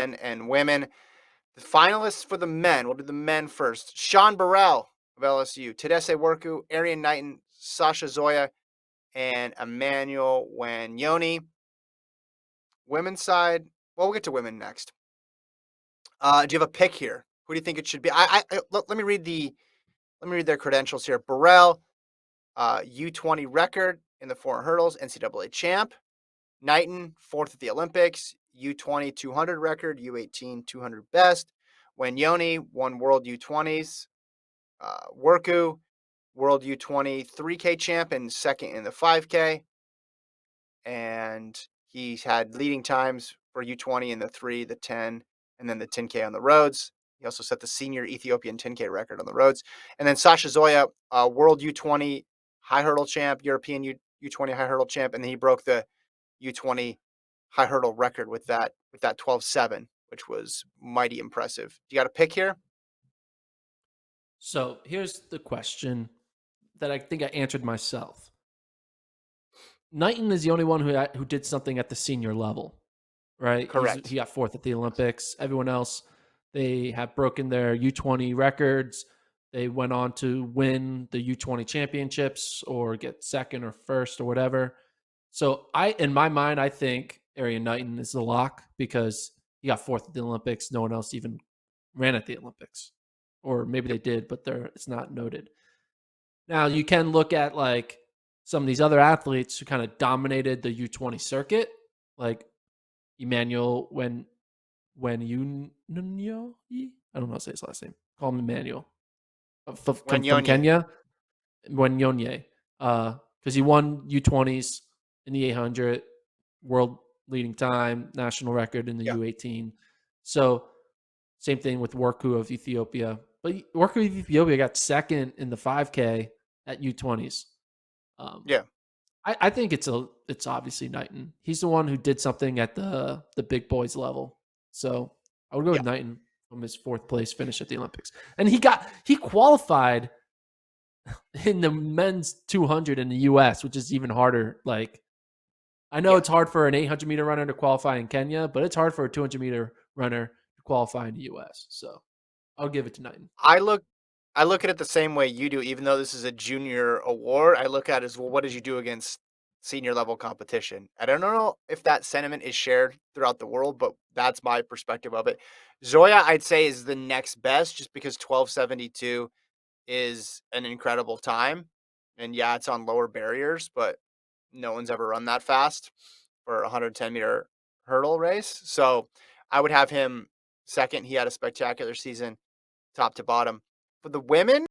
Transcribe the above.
and women. The finalists for the men. We'll do the men first. Sean Burrell of LSU, Tadesse Worku, Erriyon Knighton, Sasha Zoya, and Emmanuel Wanyoni. Women's side. Well, we'll get to women next. Do you have a pick here? Who do you think it should be? Let me read their credentials here. Burrell, U20 record in the 400 hurdles, NCAA champ. Knighton, fourth at the Olympics, U20 200 record, U18 200 best. Wanyoni won World U20s. Worku, World U20 3K champ and second in the 5K. And he's had leading times for U20 in the 3, the 10, and then the 10K on the roads. He also set the senior Ethiopian 10K record on the roads. And then Sasha Zoya, World U20 high hurdle champ, European U20 high hurdle champ, and then he broke the U20 high hurdle record with that 12.7, which was mighty impressive. You got a pick here? So here's the question that I think I answered myself. Knighton is the only one who did something at the senior level, right? Correct. He got fourth at the Olympics. Everyone else, they have broken their U20 records. They went on to win the U20 championships or get second or first or whatever. So in my mind, I think Erriyon Knighton is the lock because he got fourth at the Olympics. No one else even ran at the Olympics, or maybe they did, but it's not noted. Now you can look at like some of these other athletes who kind of dominated the U20 circuit, like Emmanuel Wanyonyi. I don't know how to say his last name. Call him Emmanuel from Kenya. Wanyonyi, because he won U20s in the 800, world leading time, national record in the U18. So same thing with Worku of Ethiopia. But Worku of Ethiopia got second in the 5K at U20s. I think it's obviously Knighton. He's the one who did something at the big boys level. So I would go with Knighton from his fourth place finish at the Olympics. And he qualified in the men's 200 in the US, which is even harder. Like, I know it's hard for an 800 meter runner to qualify in Kenya, but it's hard for a 200 meter runner to qualify in the US. So I'll give it to Knighton. I look at it the same way you do, even though this is a junior award. I look at it as, well, what did you do against senior level competition? I don't know if that sentiment is shared throughout the world, but that's my perspective of it. Zoya, I'd say, is the next best just because 1272 is an incredible time. And yeah, it's on lower barriers, but no one's ever run that fast for a 110 meter hurdle race. So I would have him second. He had a spectacular season, top to bottom. For the women,